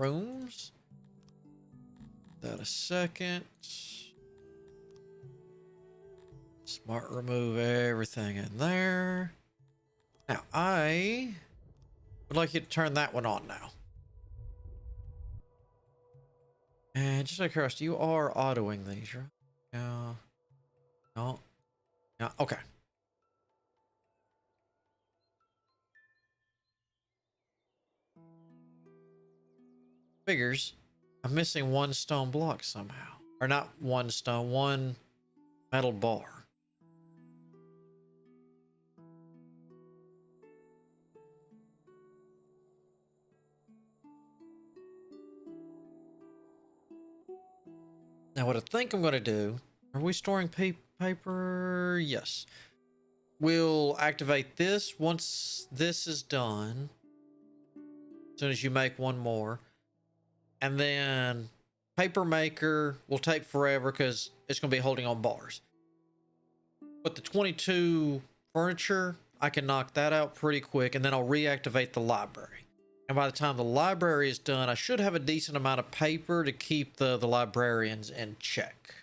rooms. That a second. Smart remove everything in there. Now I would like you to turn that one on now. And just out of curiosity, you are autoing these, right? No. No. No. Okay. Figures. I'm missing one stone block somehow. Or not one stone, one metal bar. Now what I think I'm going to do, are we storing paper? Yes. We'll activate this once this is done. As soon as you make one more. And then paper maker will take forever because it's going to be holding on bars. But the 22 furniture, I can knock that out pretty quick, and then I'll reactivate the library. And by the time the library is done, I should have a decent amount of paper to keep the librarians in check.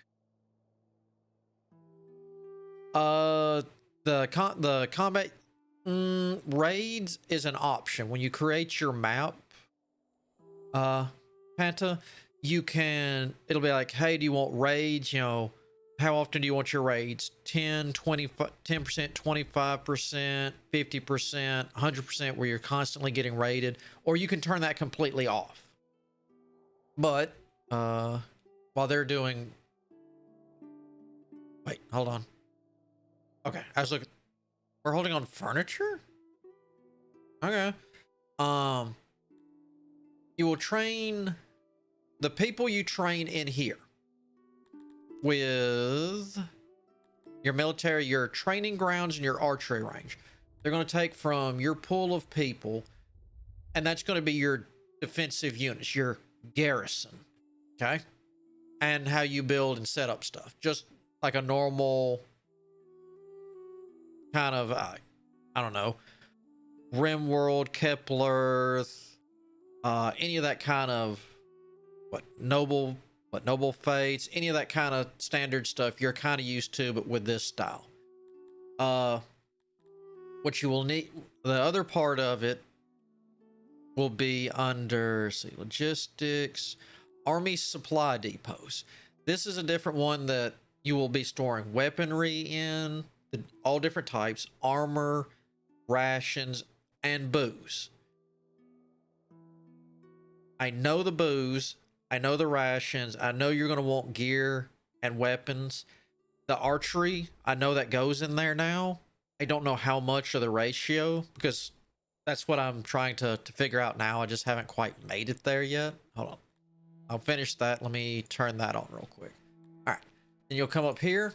The combat raids is an option. When you create your map, Panta, you can, it'll be like, hey, do you want raids? You know, how often do you want your raids? 10, 25, 10%, 25%, 50%, 100%, where you're constantly getting raided, or you can turn that completely off. But while they're doing, wait, hold on. Okay, I was looking. We're holding on furniture. Okay. You will train the people you train in here with your military, your training grounds, and your archery range. They're going to take from your pool of people, and that's going to be your defensive units, your garrison. Okay. And how you build and set up stuff. Just like a normal kind of, I don't know, Rimworld, Kepler, any of that kind of noble fates, any of that kind of standard stuff you're kind of used to, but with this style. What you will need, the other part of it will be under, see, logistics, army supply depots. This is a different one that you will be storing weaponry in, all different types, armor, rations, and booze. I know the booze, I know the rations, I know you're going to want gear and weapons. The archery, I know that goes in there now. I don't know how much of the ratio, because that's what I'm trying to figure out now. I just haven't quite made it there yet. Hold on. I'll finish that. Let me turn that on real quick. All right. Then you'll come up here.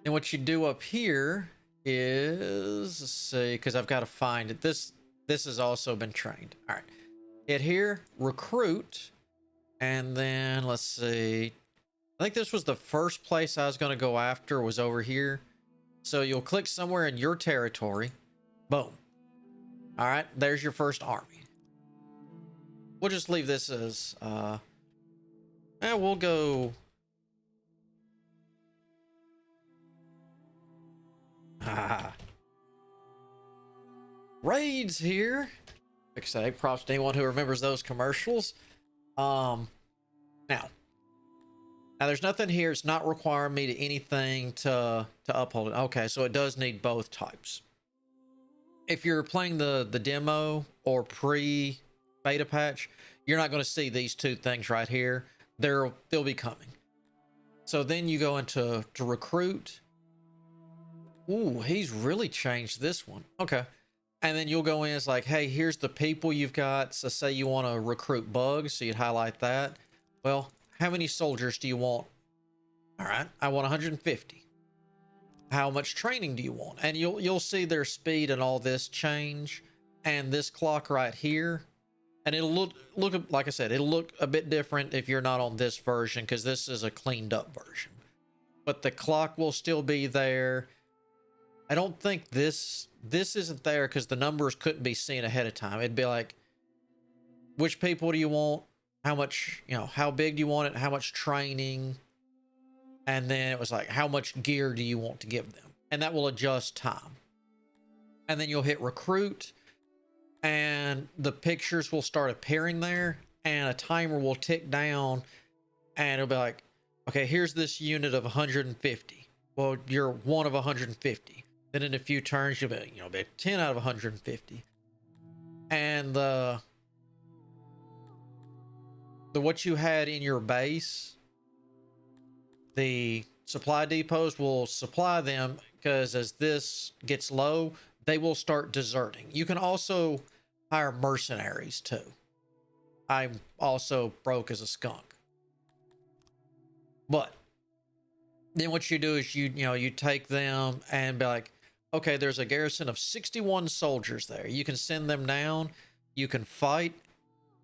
And what you do up here is, let's see, because I've got to find it. This has also been trained. All right. Hit here, recruit, and then let's see. I think this was the first place I was going to go after, was over here. So you'll click somewhere in your territory. Boom. All right, there's your first army. We'll just leave this as, and we'll go. Raids here. Like I say, props to anyone who remembers those commercials. Now there's nothing here. It's not requiring me to anything to uphold it. Okay, so it does need both types. If you're playing the demo or pre-beta patch, you're not going to see these two things right here. They'll be coming. So then you go into recruit. Ooh, he's really changed this one. Okay. And then you'll go in, it's like, hey, here's the people you've got. So say you want to recruit bugs, so you'd highlight that. Well, how many soldiers do you want? All right, I want 150. How much training do you want? And you'll see their speed and all this change. And this clock right here. And it'll look like I said, it'll look a bit different if you're not on this version, because this is a cleaned up version. But the clock will still be there. I don't think this isn't there because the numbers couldn't be seen ahead of time. It'd be like, which people do you want, how much, how big do you want it, how much training, and then it was like, how much gear do you want to give them? And that will adjust time. And then you'll hit recruit, and the pictures will start appearing there, and a timer will tick down, and it'll be like, okay, here's this unit of 150. Well, you're one of 150. Then in a few turns, you'll be 10 out of 150. And the what you had in your base, the supply depots will supply them, because as this gets low, they will start deserting. You can also hire mercenaries too. I'm also broke as a skunk. But then what you do is you take them and be like, okay, there's a garrison of 61 soldiers there. You can send them down, you can fight,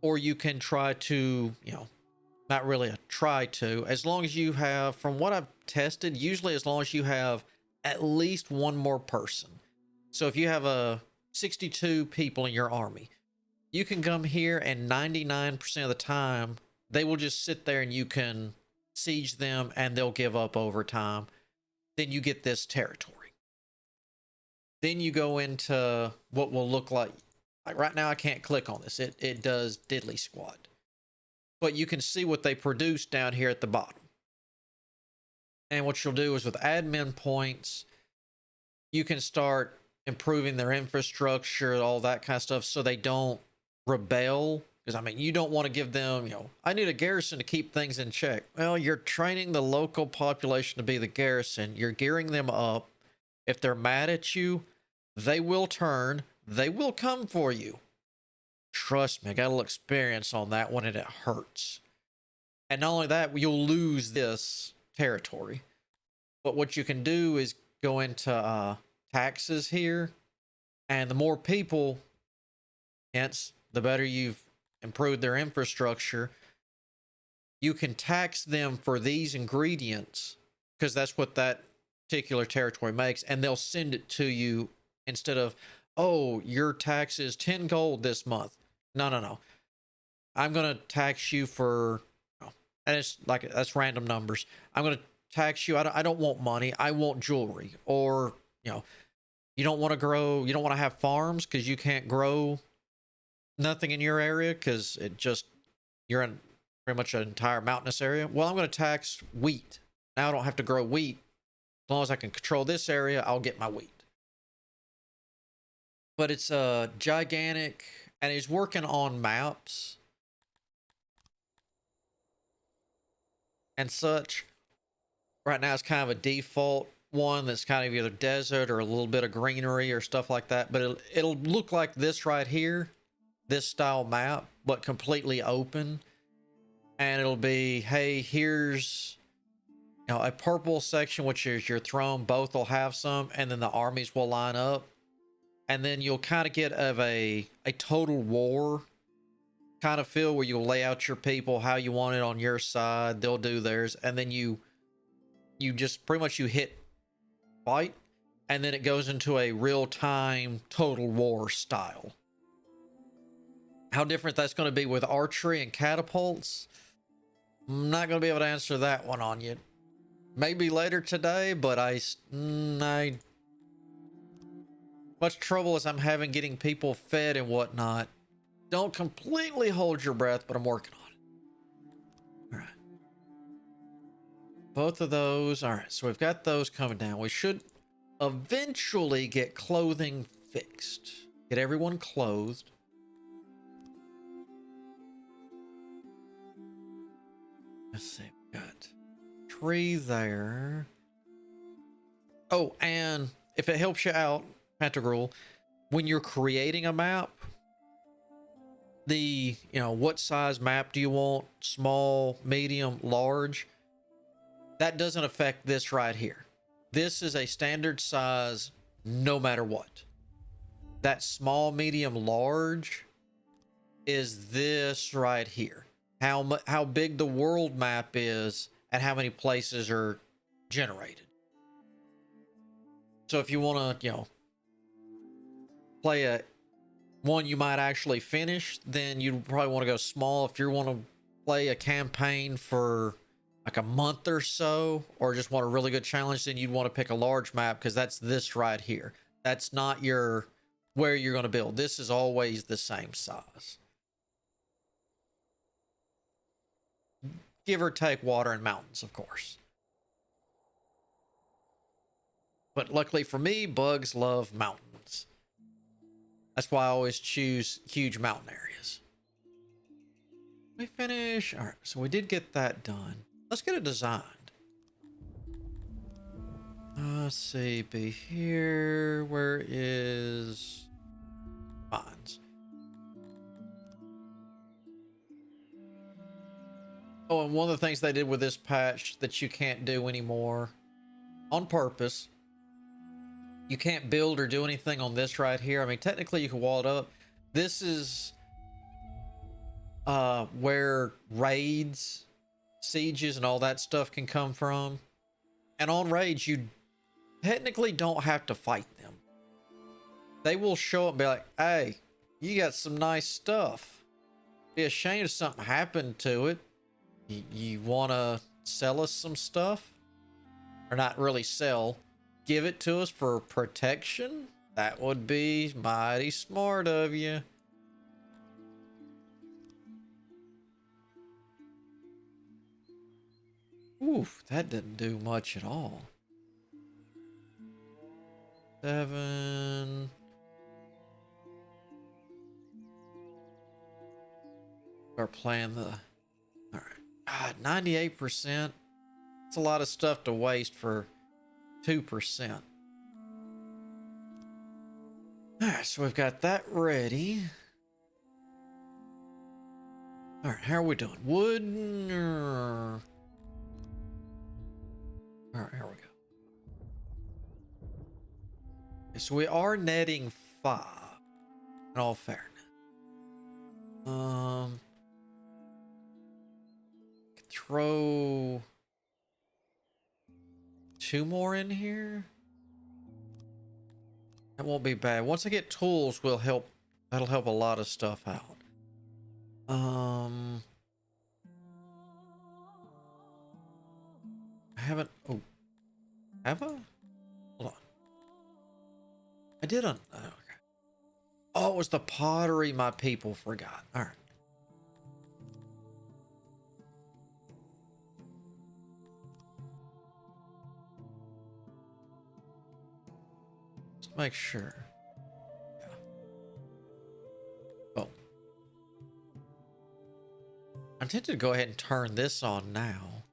or you can try to, not really a try to, as long as you have, from what I've tested, usually as long as you have at least one more person. So if you have 62 people in your army, you can come here and 99% of the time, they will just sit there and you can siege them and they'll give up over time. Then you get this territory. Then you go into what will look like right now I can't click on this. It does diddly squat. But you can see what they produce down here at the bottom. And what you'll do is with admin points, you can start improving their infrastructure, all that kind of stuff, so they don't rebel. Because, you don't want to give them, I need a garrison to keep things in check. Well, you're training the local population to be the garrison. You're gearing them up. If they're mad at you, they will turn. They will come for you. Trust me, I got a little experience on that one, and it hurts. And not only that, you'll lose this territory. But what you can do is go into taxes here. And the more people, hence, the better you've improved their infrastructure, you can tax them for these ingredients, because that's what that particular territory makes, and they'll send it to you instead of, oh, your tax is 10 gold this month. No. I'm going to tax you for, and it's like, that's random numbers. I'm going to tax you. I don't want money. I want jewelry. Or, you don't want to grow, you don't want to have farms because you can't grow nothing in your area because you're in pretty much an entire mountainous area. Well, I'm going to tax wheat. Now I don't have to grow wheat. As long as I can control this area, I'll get my wheat. But it's gigantic, and he's working on maps and such. Right now it's kind of a default one that's kind of either desert or a little bit of greenery or stuff like that. But it'll look like this right here, this style map, but completely open. And it'll be, hey, here's a purple section, which is your throne. Both will have some, and then the armies will line up. And then you'll kind of get of a total war kind of feel, where you'll lay out your people how you want it on your side. They'll do theirs. And then you just pretty much you hit fight. And then it goes into a real-time total war style. How different that's going to be with archery and catapults, I'm not going to be able to answer that one on you. Maybe later today, but I much trouble as I'm having getting people fed and whatnot. Don't completely hold your breath, but I'm working on it. All right. Both of those. All right. So we've got those coming down. We should eventually get clothing fixed. Get everyone clothed. Let's see. We got tree there. Oh, and if it helps you out, Pentagrul, when you're creating a map, what size map do you want? Small, medium, large? That doesn't affect this right here. This is a standard size no matter what. That small, medium, large is this right here. How big the world map is and how many places are generated. So if you want to, play one you might actually finish, then you'd probably want to go small. If you want to play a campaign for like a month or so, or just want a really good challenge, then you'd want to pick a large map, because that's this right here. That's not your where you're going to build. This is always the same size, give or take water and mountains, of course. But luckily for me, bugs love mountains. That's why I always choose huge mountain areas. We finish. All right, so we did get that done. Let's get it designed. Let's see, be here. Where is mines? Oh, and one of the things they did with this patch that you can't do anymore on purpose, you can't build or do anything on this right here. I mean, technically you can wall it up. This is where raids, sieges, and all that stuff can come from. And on raids, you technically don't have to fight them. They will show up and be like, hey, you got some nice stuff. Be a shame if something happened to it. You want to sell us some stuff? Or not really sell. Give it to us for protection? That would be mighty smart of you. Oof, that didn't do much at all. 7. We're playing the... All right. God, 98%. It's a lot of stuff to waste for 2%. All right, so we've got that ready. All right, how are we doing? Wood. All right, here we go. Okay, so we are netting 5. In all fairness. Throw 2 more in here. That won't be bad. Once I get tools, will help. That'll help a lot of stuff out. I haven't. Oh, have I? Hold on. I did on. Oh, okay. Oh, it was the pottery my people forgot. All right. Let's make sure. Yeah. Oh. I'm tempted to go ahead and turn this on now.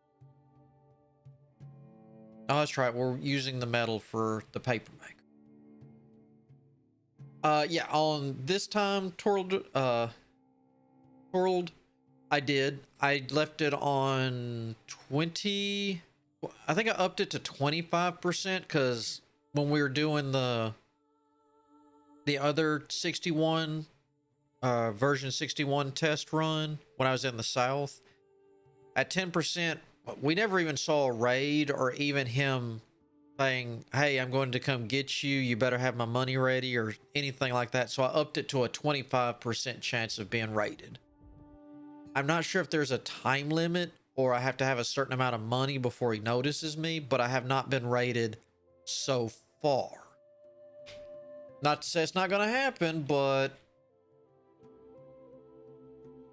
Oh, that's right. We're using the metal for the paper maker. Yeah, on this time, twirled, I did. I left it on 20. I think I upped it to 25% because when we were doing the other 61, version 61 test run, when I was in the South, at 10%, we never even saw a raid or even him saying, hey, I'm going to come get you. You better have my money ready or anything like that. So I upped it to a 25% chance of being raided. I'm not sure if there's a time limit or I have to have a certain amount of money before he notices me, but I have not been raided so far. Not to say it's not going to happen, but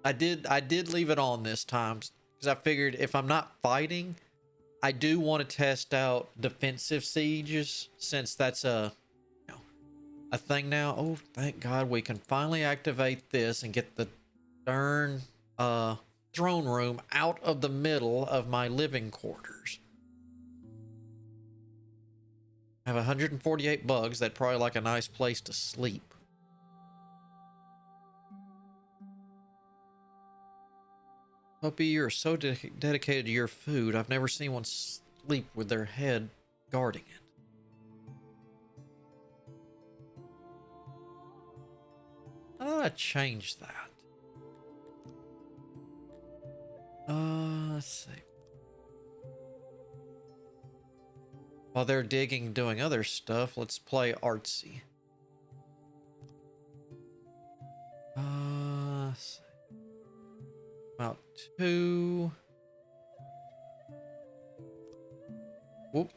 I did leave it on this time because I figured if I'm not fighting, I do want to test out defensive sieges since that's a thing now. Oh, thank God we can finally activate this and get the darn throne room out of the middle of my living quarters. I have 148 bugs. That'd probably like a nice place to sleep. Puppy, you're so dedicated to your food. I've never seen one sleep with their head guarding it. How do I change that? Let's see. While they're digging, doing other stuff, let's play artsy. About 2. Whoop.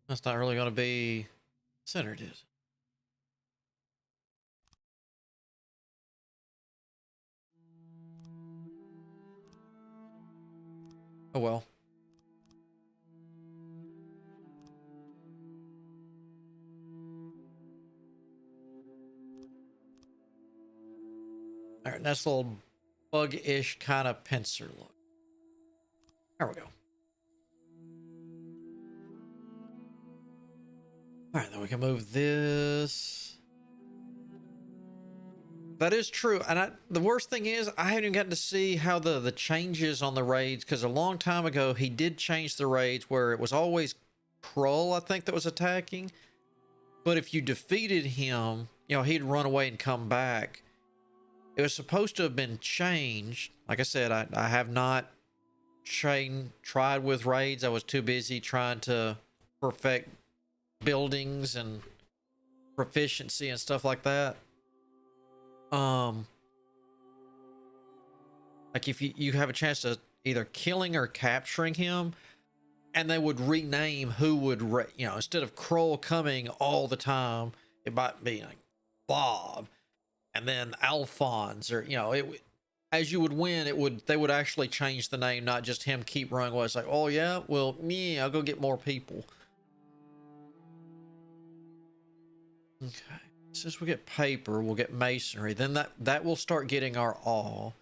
That's not really going to be centered, is it? Oh well. All right, nice little bug-ish kind of pincer look. There we go. All right, then we can move this. That is true. And the worst thing is, I haven't even gotten to see how the changes on the raids, because a long time ago, he did change the raids where it was always Krull, I think, that was attacking. But if you defeated him, you know, he'd run away and come back. It was supposed to have been changed. Like I said, I have not tried with raids. I was too busy trying to perfect buildings and proficiency and stuff like that. Like if you have a chance to either killing or capturing him, and they would rename who would, you know, instead of Kroll coming all the time, it might be like Bob, and then Alphonse, or you know, it as you would win, they would actually change the name, not just him keep running away. It's like, oh yeah, well, me, I'll go get more people. Okay, since we get paper, we'll get masonry. Then that will start getting our all.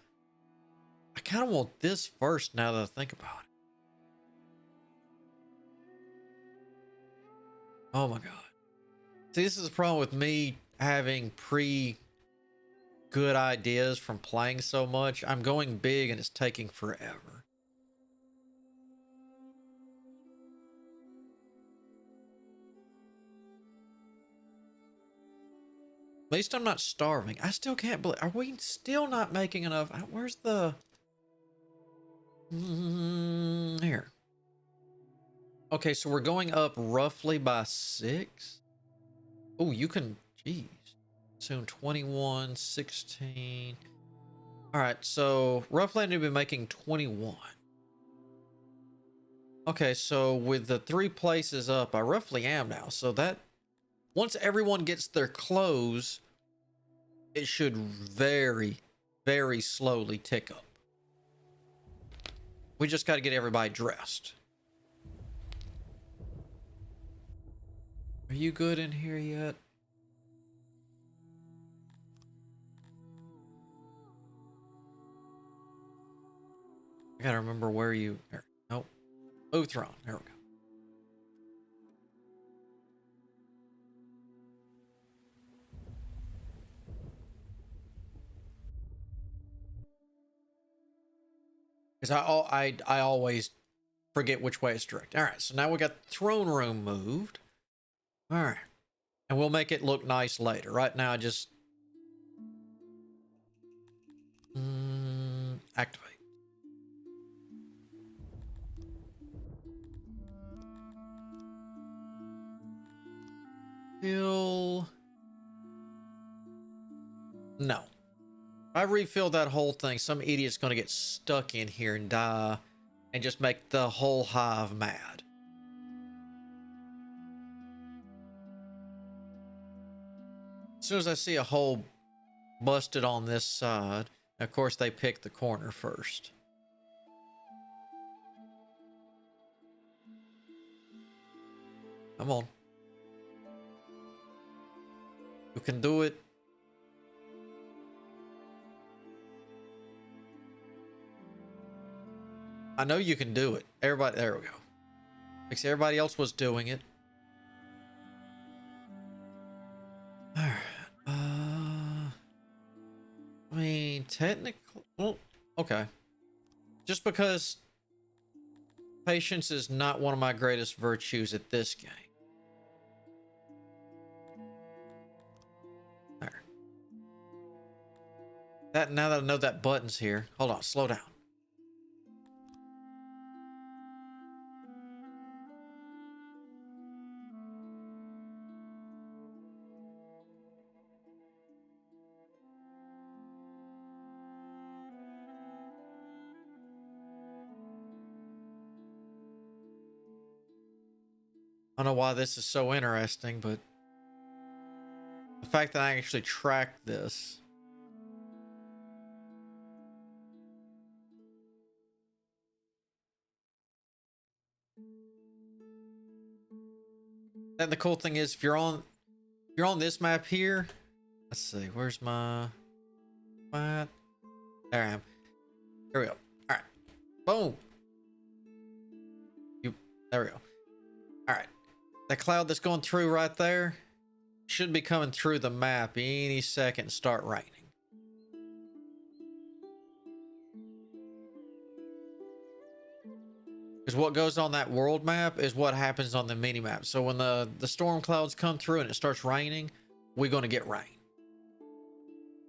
I kind of want this first now that I think about it. Oh my god. See, this is the problem with me having good ideas from playing so much. I'm going big and it's taking forever. At least I'm not starving. I still can't believe. Are we still not making enough? Where's the... here. Okay, so we're going up roughly by 6. Oh, you can... Jeez. Soon 21, 16. All right, so roughly I need to be making 21. Okay, so with the 3 places up, I roughly am now. So that... Once everyone gets their clothes, it should very, very slowly tick up. We just got to get everybody dressed. Are you good in here yet? I gotta remember where you... Nope. Move throne. There we go. Because I always forget which way it's direct. All right, so now we got the throne room moved. All right. And we'll make it look nice later. Right now, just... activate. Fill... No. I refill that whole thing, some idiot's going to get stuck in here and die and just make the whole hive mad. As soon as I see a hole busted on this side, of course they pick the corner first. Come on. You can do it. I know you can do it. Everybody, there we go. Because everybody else was doing it. Alright. I mean, technically... Well, okay. Just because patience is not one of my greatest virtues at this game. There. Now that I know that button's here. Hold on, slow down. I don't know why this is so interesting, but the fact that I actually tracked this. And the cool thing is, if you're on this map here, let's see, where's my map? There I am. Here we go. All right, boom. There we go. All right, that cloud that's going through right there should be coming through the map any second and start raining. Because what goes on that world map is what happens on the mini map. So when the storm clouds come through and it starts raining, we're going to get rain.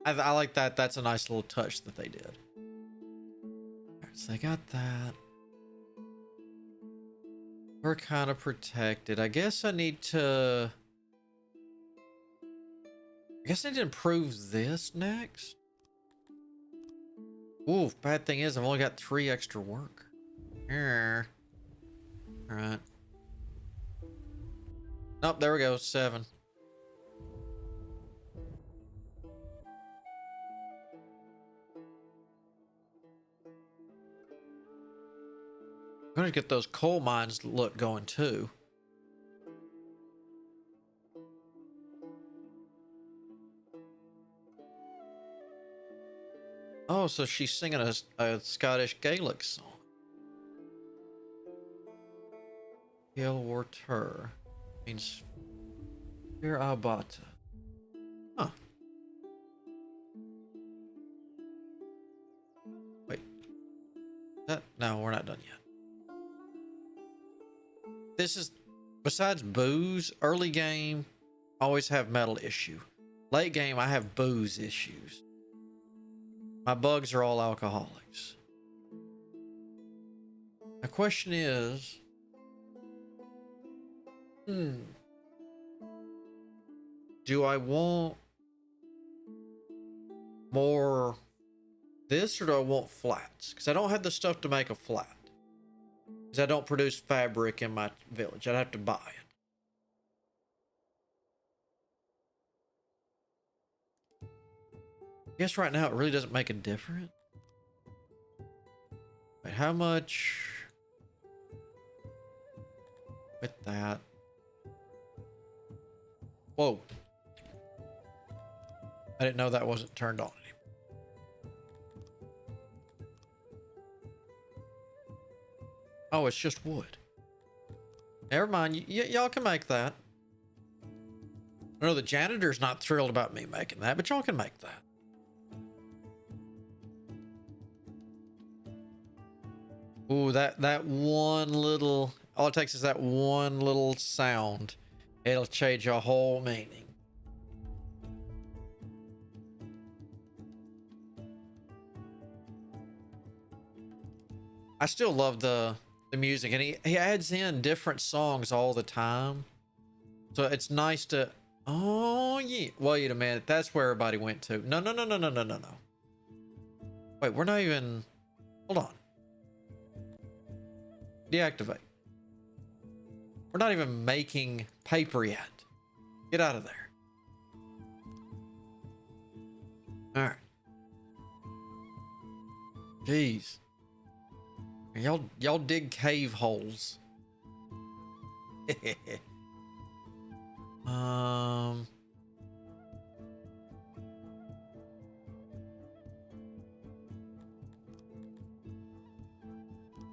I like that. That's a nice little touch that they did. All right, so they got that. We're kind of protected. I guess I need to improve this next. Ooh, bad thing is I've only got 3 extra work. All right. Nope, there we go. 7. I'm gonna get those coal mines look going too. Oh, so she's singing a Scottish Gaelic song. Gilworter means Fear Abata. Huh. Wait. No, we're not done yet. This is, besides booze, early game, always have metal issue. Late game, I have booze issues. My bugs are all alcoholics. The question is, do I want more this or do I want flats? Because I don't have the stuff to make a flat. Because I don't produce fabric in my village. I'd have to buy it. I guess right now it really doesn't make a difference. Wait, how much with that? Whoa. I didn't know that wasn't turned on anymore. Oh, it's just wood. Never mind. Y'all can make that. I know the janitor's not thrilled about me making that, but y'all can make that. Ooh, that one little... All it takes is that one little sound. It'll change your whole meaning. I still love the music, and he adds in different songs all the time. So it's nice to... Oh, yeah. Wait a minute. That's where everybody went to. No. Wait, we're not even... Hold on. Deactivate. We're not even making paper yet. Get out of there. All right. Jeez. Y'all dig cave holes.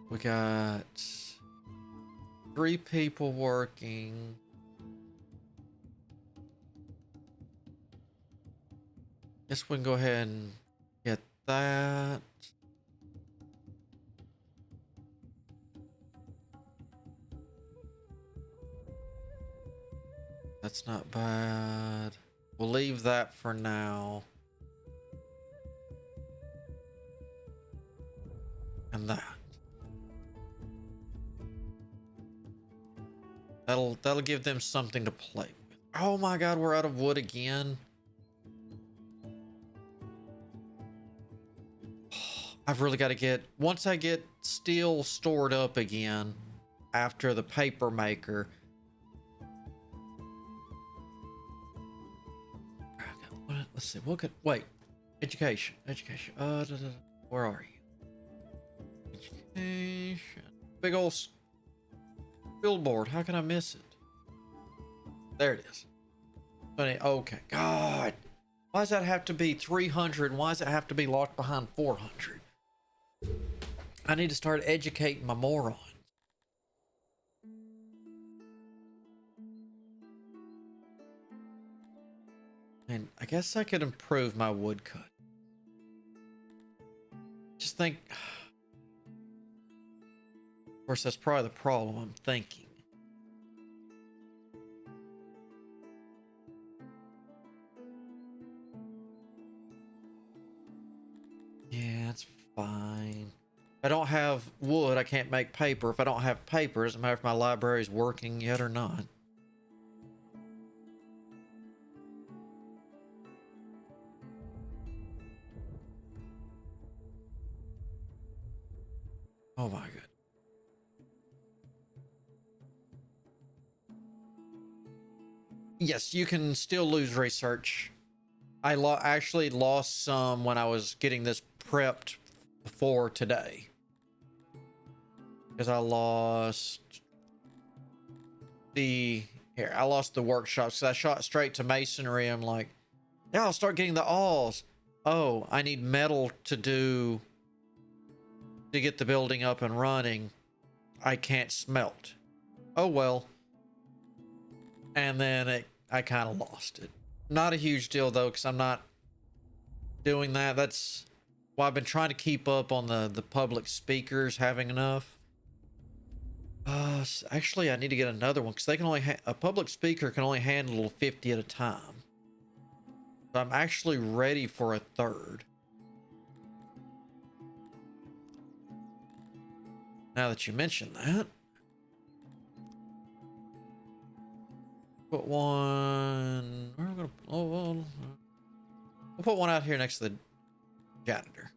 We got 3 people working. Guess we can go ahead and get that. That's not bad. We'll leave that for now. And that. That'll give them something to play with. Oh my god, we're out of wood again. I've really got to get... Once I get steel stored up again after the paper maker, Let's see. What could wait? Education. Education. Where are you? Education. Big old billboard. How can I miss it? There it is. Okay. God. Why does that have to be 300? Why does it have to be locked behind 400? I need to start educating my morons. And I guess I could improve my woodcut. Just think. Of course, that's probably the problem I'm thinking. Yeah, that's fine. If I don't have wood, I can't make paper. If I don't have paper, it doesn't matter if my library is working yet or not. Oh my god. Yes, you can still lose research. I actually lost some when I was getting this prepped for today. Because I lost I lost the workshop. So I shot straight to masonry. I'm like, yeah, I'll start getting the alls. Oh, I need metal to get the building up and running. I can't smelt. Oh well. And then I kind of lost it. Not a huge deal though, because I'm not doing that. That's why I've been trying to keep up on the public speakers having enough. Actually, I need to get another one because they can only a public speaker can only handle 50 at a time. So I'm actually ready for a third. Now that you mention that, put one. We're gonna. Oh, we'll put one out here next to the janitor.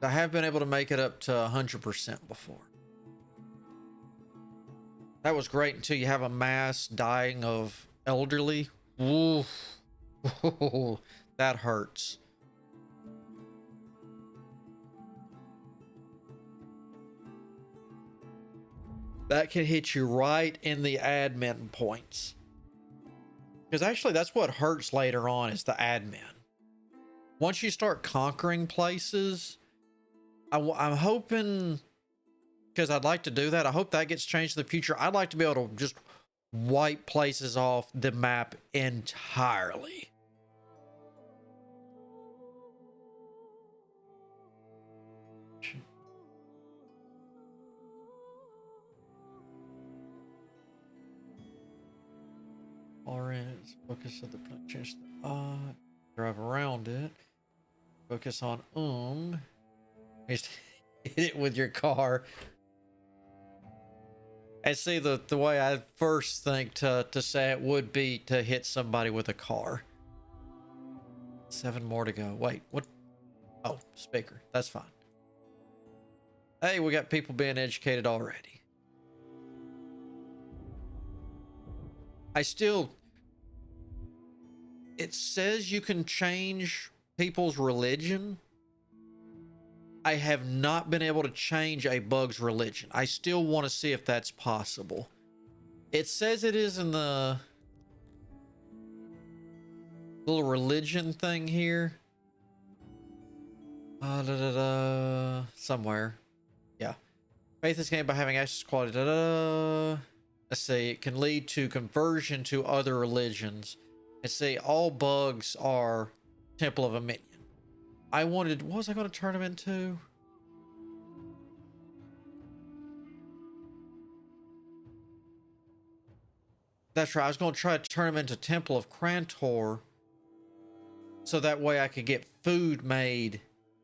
I have been able to make it up to 100% before. That was great until you have a mass dying of elderly. Oof. That hurts. That can hit you right in the admin points. Because actually that's what hurts later on is the admin. Once you start conquering places, I'm hoping, because I'd like to do that. I hope that gets changed in the future. I'd like to be able to just wipe places off the map entirely. Orange, focus of the change drive around it. Focus on just hit it with your car. And see, the way I first think to say it would be to hit somebody with a car. 7 more to go. Wait, what? Oh, speaker. That's fine. Hey, we got people being educated already. It says you can change people's religion. I have not been able to change a bug's religion. I still want to see if that's possible. It says it is in the little religion thing here. Somewhere. Yeah. Faith is gained by having access to quality. Let's see. It can lead to conversion to other religions. Let's see. All bugs are Temple of a Minion. What was I going to turn him into? That's right. I was going to try to turn him into Temple of Krantor. So that way I could get food made